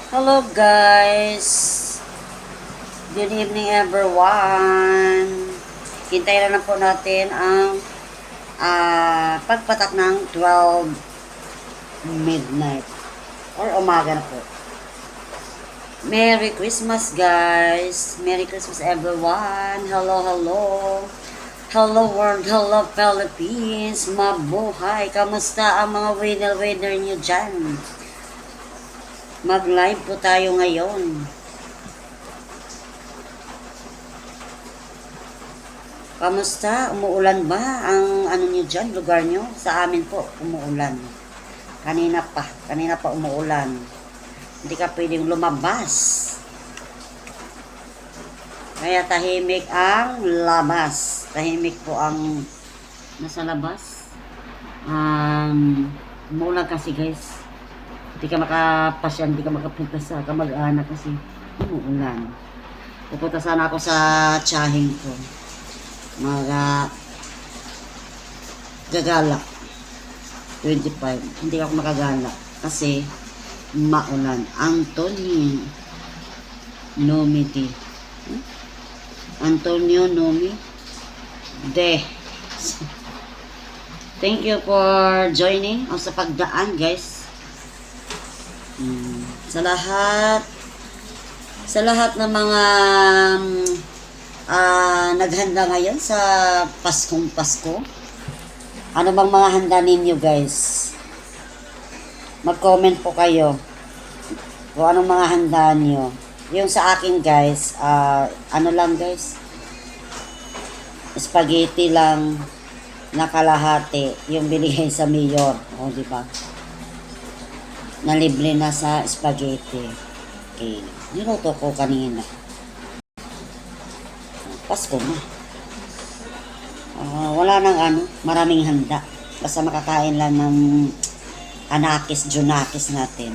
Hello guys, good evening everyone. Hintayin lang po natin ang pagpatak ng 12 midnight or umaga na po. Merry Christmas guys, Merry Christmas everyone. Hello, hello. Hello world, hello Philippines, mabuhay. Kamusta ang mga winner nyo dyan? Mag-live po tayo ngayon. Kamusta? Umuulan ba ang ano nyo dyan, lugar nyo? Sa amin po, umuulan. Kanina pa umuulan. Hindi ka pwedeng lumabas. Kaya tahimik ang labas. Tahimik po ang nasa labas. Umuulan kasi guys. Hindi ka makapasyan, hindi ka makapunta sa kamag-anak kasi umuulan. Pupunta sana ako sa tiyahing ko. Gagala. 25. Hindi ako makagala kasi maulan. Antonio Nomiti. Antonio Nomi De. Thank you for joining o sa pagdaan guys. Sa lahat ng mga naghanda ngayon sa Paskong Pasko. Ano bang mga handa ninyo guys? Mag-comment po kayo kung anong mga handa niyo. Yung sa akin guys, ano lang guys, spaghetti lang na kalahati yung binigay sa mayor, o di ba? Nalibre na sa spaghetti. Okay, niluto ko kanina. Pasko na. Wala nang maraming handa. Basta makakain lang ng anakis, junakis natin.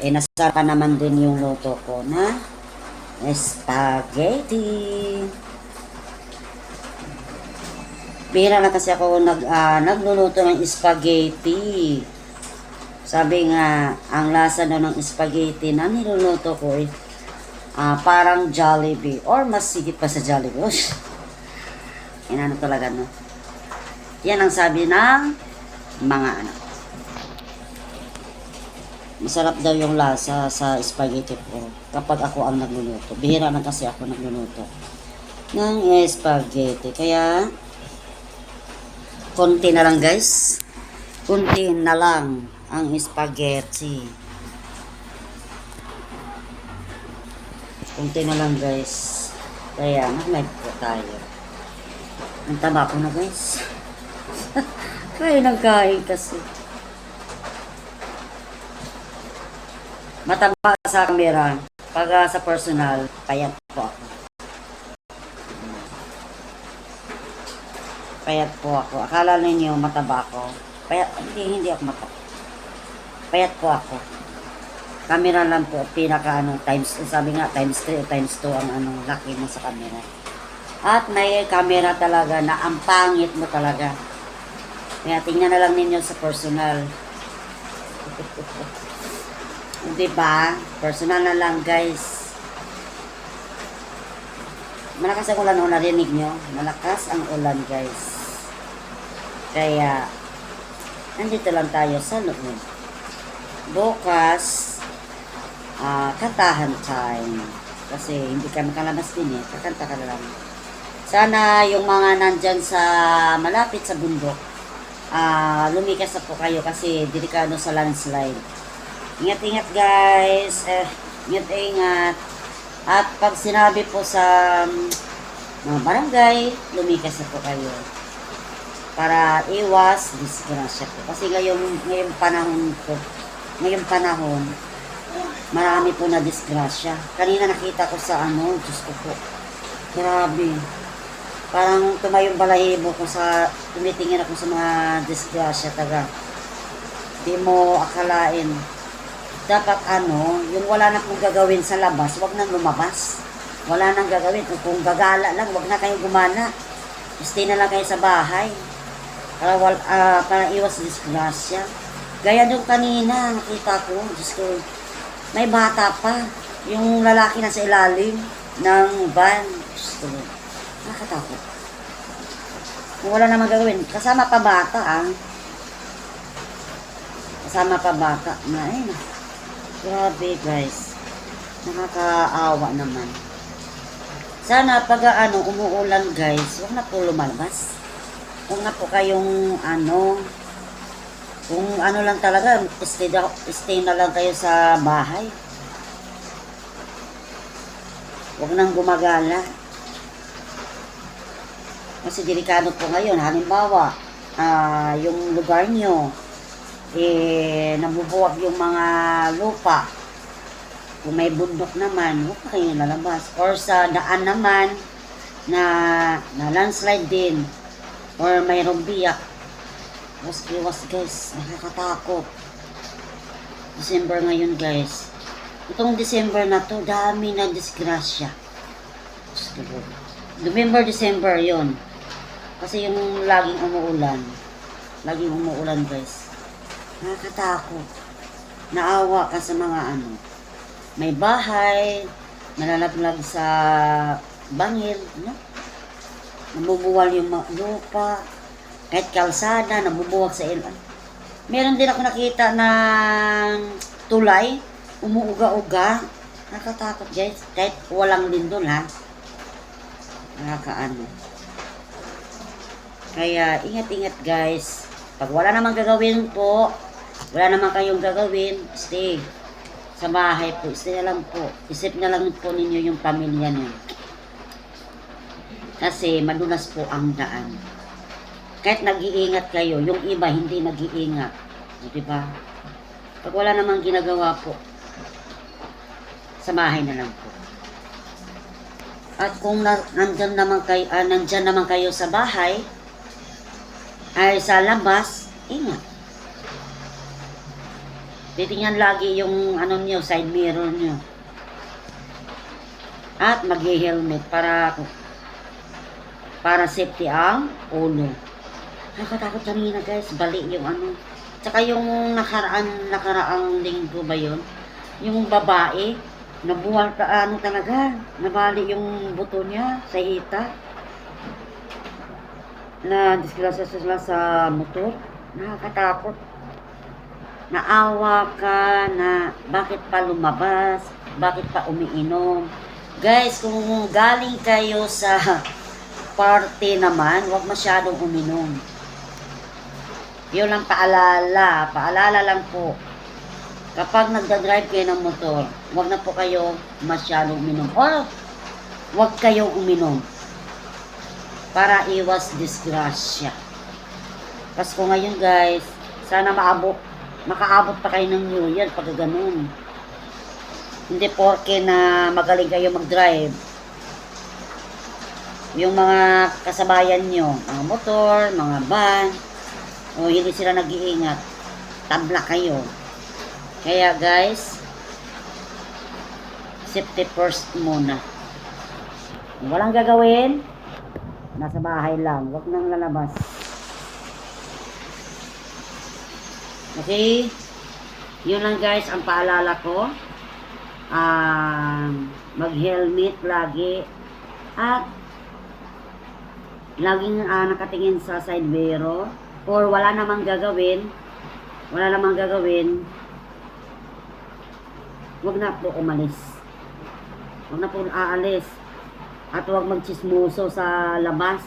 Nasarap naman din yung luto ko na spaghetti. Bihira na kasi ako nagluluto ng spaghetti. Sabi nga, ang lasa daw ng spaghetti na niluluto ko parang Jollibee or mas sigit pa sa Jollibee. Ano talaga no? Yan ang sabi ng mga masarap daw yung lasa sa spaghetti ko kapag ako ang nagluluto. Bihira na kasi ako nagluluto ng spaghetti. Kaya, konti na lang guys. Konti na lang ang spaghetti. Konti na lang guys. Kaya, mag-live po tayo. Ang taba ko na guys. Kaya nagkain kasi. Mataba sa camera. Pag sa personal, payat po ako. Payat po ako. Akala ninyo mataba ako. Payat, hindi ako mataba. Payat po ako. Camera lang po, pinaka times, sabi nga, times 3 o times 2 ang laki mo sa camera. At may camera talaga na ang pangit mo talaga. Kaya tingnan na lang ninyo sa personal. Diba? Personal na lang guys. Malakas ang ulan o narinig nyo? Malakas ang ulan guys. Kaya, nandito lang tayo sa loob. Bukas, kantahan time. Kasi hindi ka makalabas din kakanta ka lang. Sana yung mga nandyan sa malapit sa bundok, lumikas na po kayo kasi delikado sa landslide. Ingat-ingat guys. Ingat-ingat. At pag sinabi po sa mga barangay, lumikas na po kayo. Para iwas disgrasya po. Kasi ngayong panahon, marami po na disgrasya. Kanina nakita ko sa Diyos ko po. Grabe. Parang tumayong balahibo ko tumitingin ako sa mga disgrasya taga. Di mo akalain. Dapat yung wala na pong gagawin sa labas, wag nang lumabas. Wala nang gagawin. Kung gagala lang, wag na kayong gumana. Stay na lang kayo sa bahay. Para iwas disgrasya. Gaya nung kanina, nakita ko, Diyos ko, may bata pa. Yung lalaki na sa ilalim ng van. Diyos ko, nakakatakot. Kung wala namang gagawin, kasama pa bata, Kasama pa bata. Grabe, guys. Nakakaawa naman. Sana pag umuulan, guys, huwag na po lumalabas. Huwag na po kayong kung lang talaga, stay na lang kayo sa bahay. Huwag nang gumagala. Kasi delikado po ngayon. Halimbawa, yung lugar nyo, nabubuwag yung mga lupa. Kung may bundok naman, huwag na kayong lalabas. Or sa daan naman, na landslide din. Or mayroong biyak. Iwas guys, nakakatakot. December ngayon guys. Itong December na to, dami na disgrasya. November, December yon. Kasi yung laging umuulan. Laging umuulan guys. Nakakatakot. Naawa ka sa mga may bahay, nalalaglag sa bangil, nabubuwal yung lupa, kahit kalsada, nabubuwag sa ilan. Meron din ako nakita ng tulay, umuuga-uga. Nakatakot guys, kahit walang lindol nakakaano. Kaya ingat-ingat guys. Pag wala namang gagawin po, wala namang kayong gagawin, stay sa bahay po. Stay na lang po. Isip na lang po ninyo yung pamilya niyo. Kasi madulas po ang daan. Kahit nag-iingat kayo, yung iba hindi nag-iingat. Diba? Pag wala namang ginagawa po, sa bahay na lang po. At kung nandyan naman kayo sa bahay, ay sa labas, ingat. Titingnan lagi yung niyo, side mirror niyo. At mag-helmet para safety ang ulo. Nakatakot kanina guys, bali yung Tsaka yung nakaraang linggo ba yun? Yung babae, nabuwal talaga, nabali yung buto niya sa hita. Na disgrasya sila sa motor. Nakakatakot. Naawa ka na bakit pa lumabas, bakit pa umiinom. Guys, kung galing kayo sa party naman, huwag masyadong uminom. Yun lang paalala lang po. Kapag nagdadrive kayo ng motor, huwag na po kayo masyadong uminom. Or huwag kayong uminom para iwas disgrasya. Pasko ngayon guys, sana makaabot pa kayo ng New Year pag ganun. Hindi porke na magaling kayo mag-drive. Yung mga kasabayan nyo, mga motor, mga van, o hindi sila nag-iingat, tabla kayo. Kaya guys, safety first muna. Kung walang gagawin, nasa bahay lang, huwag nang lalabas. Okay, yun lang guys ang paalala ko. Mag-helmet lagi at laging nakatingin sa side mirror. Or wala namang gagawin, huwag na po umalis. Huwag na po aalis. At huwag magchismoso sa labas.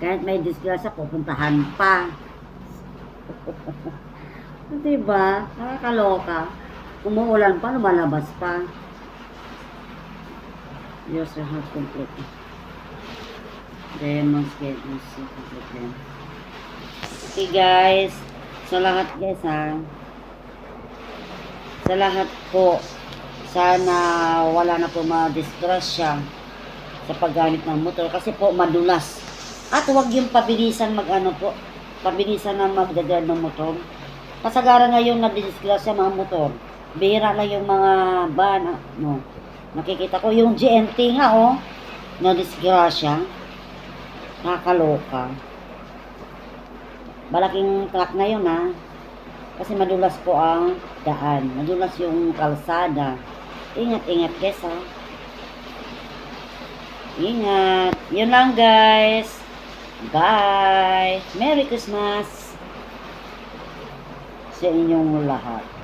Kahit may disgrasya, pupuntahan pa. Diba? Nakakaloka. Umuulan pa, lumalabas pa. Diyos, I have complete. Demonstrate this complete. Okay guys, sa lahat guys sa lahat po, sana wala na po ma-disgrasya sa paggamit ng motor kasi po madulas. At huwag yung pabilisan pabilisan na magdadrive ng motor. Kasagaran ngayon na-disgrasya mga motor. Bihira lang yung mga van, nakikita ko yung GNT nga na-disgrasya. Nakakaloka. Malaking truck na yun ha. Kasi madulas po ang daan. Madulas yung kalsada. Ingat-ingat guys ha. Ingat. Yun lang guys. Bye. Merry Christmas sa inyong lahat.